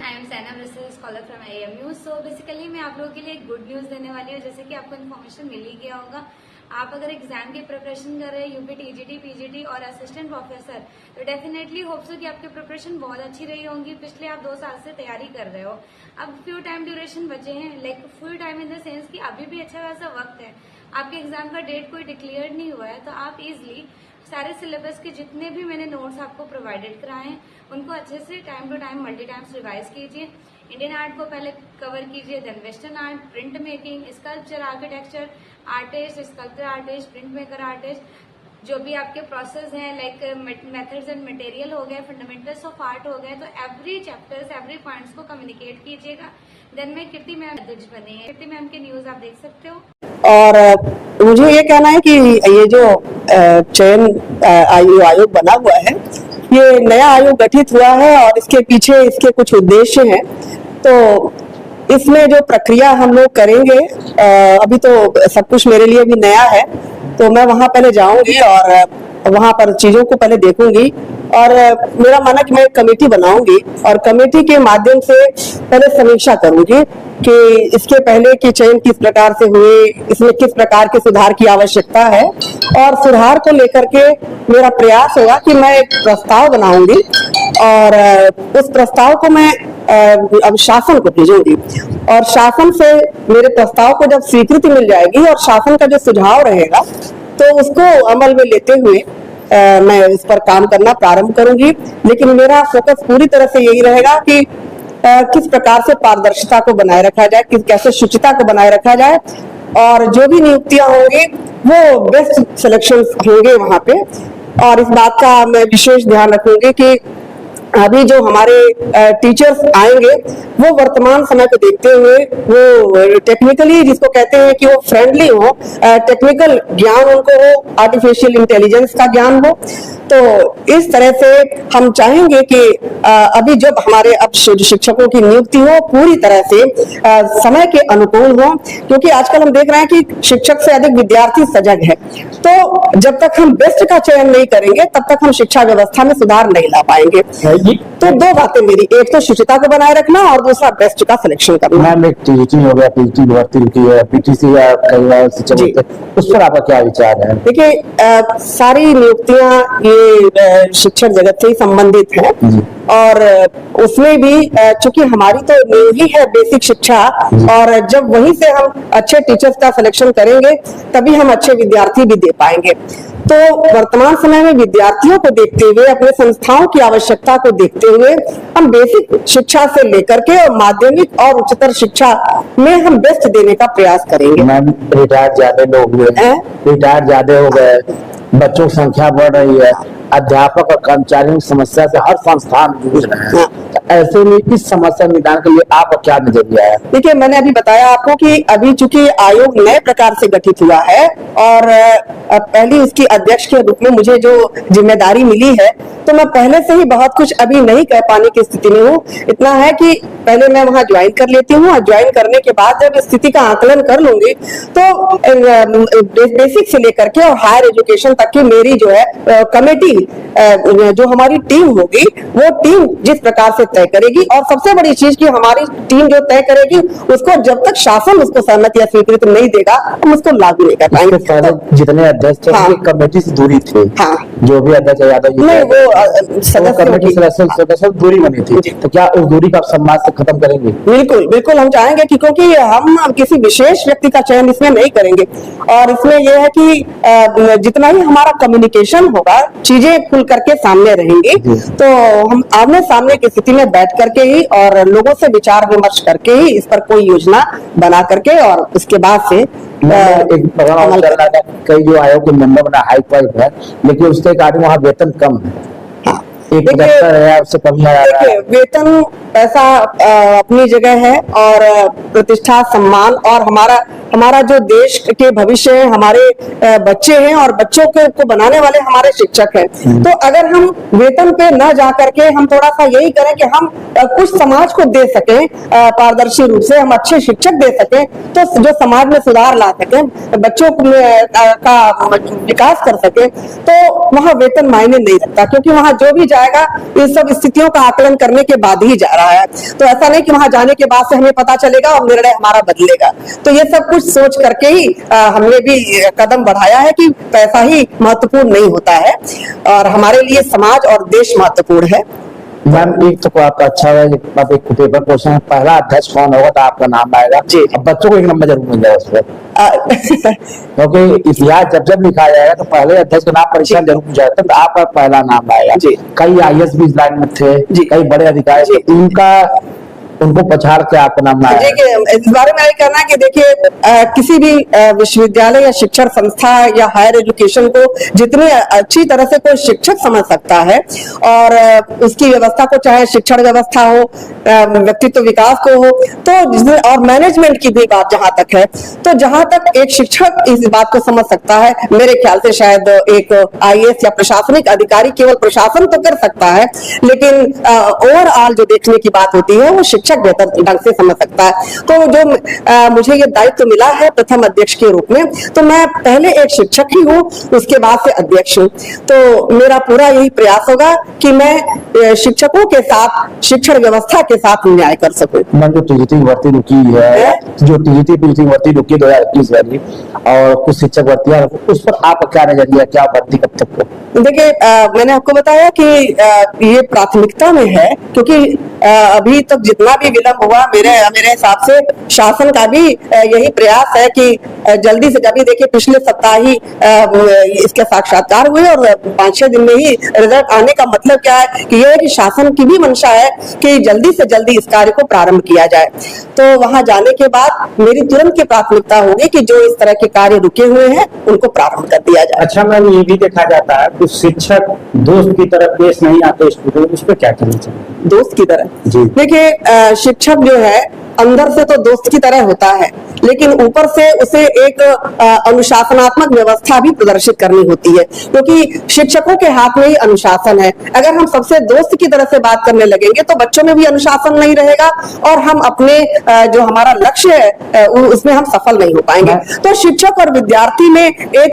I am Saina research scholar from AMU। So basically मैं आप लोगों के लिए एक गुड न्यूज देने वाली हूँ। जैसे कि आपको इन्फॉर्मेशन मिल ही गया होगा, आप अगर एग्जाम की प्रिपरेशन कर रहे हैं यूपी TGT PGT और असिस्टेंट प्रोफेसर, तो डेफिनेटली होप सो कि आपकी प्रिपरेशन बहुत अच्छी रही होंगी। पिछले आप 2 साल से तैयारी कर रहे हो, अब फ्यू टाइम ड्यूरेशन बचे हैं, like full time in the sense कि अभी भी अच्छा खासा वक्त है। आपके एग्जाम का डेट कोई डिक्लेयर नहीं हुआ है, तो आप इजिली सारे सिलेबस के जितने भी मैंने नोट्स आपको प्रोवाइडेड कराए हैं उनको अच्छे से time to time multi times revise कीजिए। इंडियन आर्ट को पहले कवर कीजिए, then western art, print making, sculpture, architecture artist, sculpture artist, print maker artist, जो भी आपके प्रोसेस हैं लाइक मेथड्स एंड मटेरियल हो गए, फंडामेंटल्स ऑफ आर्ट हो गए, तो एवरी चैप्टर्स एवरी पॉइंट्स को कम्युनिकेट कीजिएगा। देन मैं कीर्ति मैम अध्यक्ष बनी है, कीर्ति मैम के न्यूज आप देख सकते हो। और मुझे ये कहना है कि ये जो चयन आयोग बना हुआ है, ये नया आयोग गठित हुआ है और इसके पीछे इसके कुछ उद्देश्य हैं। तो इसमें जो प्रक्रिया हम लोग करेंगे, अभी तो सब कुछ मेरे लिए भी नया है, तो मैं वहां पहले जाऊंगी और वहां पर चीजों को पहले देखूंगी और मेरा माना कि मैं एक कमेटी बनाऊंगी और कमेटी के माध्यम से पहले समीक्षा करूंगी कि इसके पहले के चयन किस प्रकार से हुए, इसमें किस प्रकार के सुधार की आवश्यकता है, और सुधार को लेकर के मेरा प्रयास होगा कि मैं एक प्रस्ताव बनाऊंगी और उस प्रस्ताव को मैं अब शासन को भेजूंगी और शासन से मेरे प्रस्ताव को जब स्वीकृति मिल जाएगी और शासन का जो सुझाव रहेगा तो उसको अमल में लेते हुए मैं इस पर काम करना प्रारंभ करूंगी। लेकिन मेरा फोकस पूरी तरह से यही रहेगा कि किस प्रकार से पारदर्शिता को बनाए रखा जाए, कैसे शुचिता को बनाए रखा जाए, और जो भी नियुक्तियां होंगी वो बेस्ट सिलेक्शन होंगे वहां पे। और इस बात का मैं विशेष ध्यान रखूंगी कि अभी जो हमारे टीचर्स आएंगे वो वर्तमान समय को देखते हुए वो टेक्निकली, जिसको कहते हैं कि वो फ्रेंडली हो, टेक्निकल ज्ञान उनको हो, आर्टिफिशियल इंटेलिजेंस का ज्ञान हो। तो इस तरह से हम चाहेंगे कि अभी जब हमारे अब शिक्षकों की नियुक्ति हो पूरी तरह से समय के अनुकूल हो, क्योंकि आजकल हम देख रहे हैं कि शिक्षक से अधिक विद्यार्थी सजग है। तो जब तक हम बेस्ट का चयन नहीं करेंगे तब तक हम शिक्षा व्यवस्था में सुधार नहीं ला पाएंगे। तो 2 बातें मेरी, एक तो शुचिता को बनाए रखना और दूसरा बेस्ट का सिलेक्शन करना। मैम, एक TGT हो गया, PGT भर्ती होती है, PTC या कई बार शिक्षक, उस पर आपका क्या विचार है? देखिए, सारी नियुक्तियां ये शिक्षक जगत से ही संबंधित है और उसमें भी चूंकि हमारी तो नींव ही है बेसिक शिक्षा, और जब वहीं से हम अच्छे टीचर्स का सिलेक्शन करेंगे तभी हम अच्छे विद्यार्थी भी दे पाएंगे। तो वर्तमान समय में विद्यार्थियों को देखते हुए, अपने संस्थाओं की आवश्यकता को देखते हुए हम बेसिक शिक्षा से लेकर के और माध्यमिक और उच्चतर शिक्षा में हम बेस्ट देने का प्रयास करेंगे। मैम, रिटायर ज्यादा लोग हुए, रिटायर ज्यादा हो गए, बच्चों की संख्या बढ़ रही है, अध्यापक और कर्मचारियों की समस्या से हर संस्थान जूझ रहे हैं। तो ऐसे में इस समस्या निदान के लिए आपका क्या नजरिया है? देखिए, मैंने अभी बताया आपको कि अभी चूंकि आयोग नए प्रकार से गठित हुआ है और पहली उसकी अध्यक्ष के रूप में मुझे जो जिम्मेदारी मिली है, तो मैं पहले से ही बहुत कुछ अभी नहीं कह पाने की स्थिति में हूँ। इतना है कि पहले मैं वहां ज्वाइन कर लेती हूँ और ज्वाइन करने के बाद जब स्थिति का आकलन कर लूंगी तो बेसिक से लेकर के और हायर एजुकेशन तक की मेरी जो है कमेटी, जो हमारी टीम होगी, वो टीम जिस प्रकार से तय करेगी, और सबसे बड़ी चीज कि हमारी टीम जो तय करेगी उसको जब तक शासन उसको सहमति या स्वीकृति नहीं देगा हम उसको लागू नहीं कर पाएंगे। जितने अध्यक्ष थे, हाँ, कमेटी से दूरी थी, हाँ, जो भी अध्यक्ष यादव नहीं, वो सदस्य दूरी बनी थी, तो क्या उस दूरी का आप समाज से खत्म करेंगे? बिल्कुल बिल्कुल, हम चाहेंगे कि क्योंकि हम किसी विशेष व्यक्ति का चयन इसमें नहीं करेंगे, और इसमें यह है कि जितना ही हमारा कम्युनिकेशन होगा, चीजें खुल करके सामने रहेंगी, तो हम आमने सामने की स्थिति में बैठ करके ही और लोगों से विचार विमर्श करके ही इस पर कोई योजना बना करके और उसके बाद से एक प्रोग्राम चल रहा है, कई जो आयोग के मेंबर बना हाई क्वालिफाई है, लेकिन उसके कारण वहाँ वेतन कम है। देखिए, वेतन पैसा अपनी जगह है और प्रतिष्ठा, सम्मान, और हमारा जो देश के भविष्य है, हमारे बच्चे हैं और बच्चों को बनाने वाले हमारे शिक्षक हैं। तो अगर हम वेतन पे न जा करके हम थोड़ा सा यही करें कि हम कुछ समाज को दे सकें, पारदर्शी रूप से हम अच्छे शिक्षक दे सकें, तो जो समाज में सुधार ला सकें, बच्चों का विकास कर सके, तो वहाँ वेतन मायने नहीं रखता, क्योंकि वहाँ जो भी जाएगा इन सब स्थितियों का आकलन करने के बाद ही जा रहा रहा है। तो ऐसा नहीं कि वहां जाने के बाद से हमें पता चलेगा और निर्णय हमारा बदलेगा। तो ये सब कुछ सोच करके ही हमने भी कदम बढ़ाया है कि पैसा ही महत्वपूर्ण नहीं होता है और हमारे लिए समाज और देश महत्वपूर्ण है। मैम एक तो आपका अच्छा है, अब एक पेपर क्वेश्चन है, पहला अध्यक्ष कौन होगा तो आपका नाम आएगा जी। अब बच्चों को एक नंबर जरूर मिल जाएगा उस पर, क्योंकि इतिहास जब जब लिखा जाएगा तो पहले अध्यक्ष का नाम परीक्षा जरूर पूछा जाता है, तो आपका पहला नाम आएगा। जी। कई आईएएस भी इस लाइन में थे, कई बड़े अधिकारी, उनको पछाड़ के आपका नाम आया। देखिए इस बारे में ये कहना है कि देखिए किसी भी विश्वविद्यालय या शिक्षण संस्था या हायर एजुकेशन को जितनी अच्छी तरह से कोई शिक्षक समझ सकता है और उसकी व्यवस्था को, चाहे शिक्षण व्यवस्था हो, व्यक्तित्व विकास को हो, तो और मैनेजमेंट की भी बात जहां तक है, तो जहां तक एक शिक्षक इस बात को समझ सकता है, मेरे ख्याल से शायद एक आईएएस या प्रशासनिक अधिकारी केवल प्रशासन तो कर सकता है, लेकिन ओवरऑल जो देखने की बात होती है वो शिक्षक बेहतर ढंग से समझ सकता है। तो जो मुझे ये दायित्व मिला है प्रथम अध्यक्ष के रूप में, तो मैं पहले एक शिक्षक ही हूँ, उसके बाद से अध्यक्ष हूँ। तो मेरा पूरा यही प्रयास होगा कि मैं शिक्षकों के साथ, शिक्षण व्यवस्था के साथ न्याय कर सकूं। मैम जो टीजीटी भर्ती रुकी है, जो टीजीटी पीजी भर्ती रुकी 2021 वाली और कुछ शिक्षक भर्तियां, उस पर आपका क्या नजरिया, क्या भर्ती कब तक हो? देखिए मैंने आपको बताया कि ये प्राथमिकता में है, क्योंकि अभी तक जितना भी विलंब हुआ, मेरे हिसाब से शासन का भी यही प्रयास है कि जल्दी से जल्दी, देखिए पिछले सप्ताह ही इसके साक्षात्कार हुए और 5-6 दिन में ही रिजल्ट आने का मतलब क्या है कि यह है कि शासन की भी मंशा है कि जल्दी से जल्दी इस कार्य को प्रारंभ किया जाए। तो वहां जाने के बाद मेरी तुरंत की प्राथमिकता होगी कि जो इस तरह के कार्य रुके हुए हैं उनको प्रारंभ कर दिया जाए। अच्छा मैम, ये भी देखा जाता है कुछ शिक्षक दोस्त की तरह पेश नहीं आते स्टूडेंट, उस पर क्या करना चाहिए? दोस्त की तरह जी। देखिए शिक्षक जो है अंदर से तो दोस्त की तरह होता है, लेकिन ऊपर से उसे एक अनुशासनात्मक व्यवस्था भी प्रदर्शित करनी होती है, क्योंकि शिक्षकों के हाथ में ही अनुशासन है। अगर हम सबसे दोस्त की तरह से बात करने लगेंगे तो बच्चों में भी अनुशासन नहीं रहेगा और हम अपने जो हमारा लक्ष्य है उसमें हम सफल नहीं हो पाएंगे। तो शिक्षक और विद्यार्थी में एक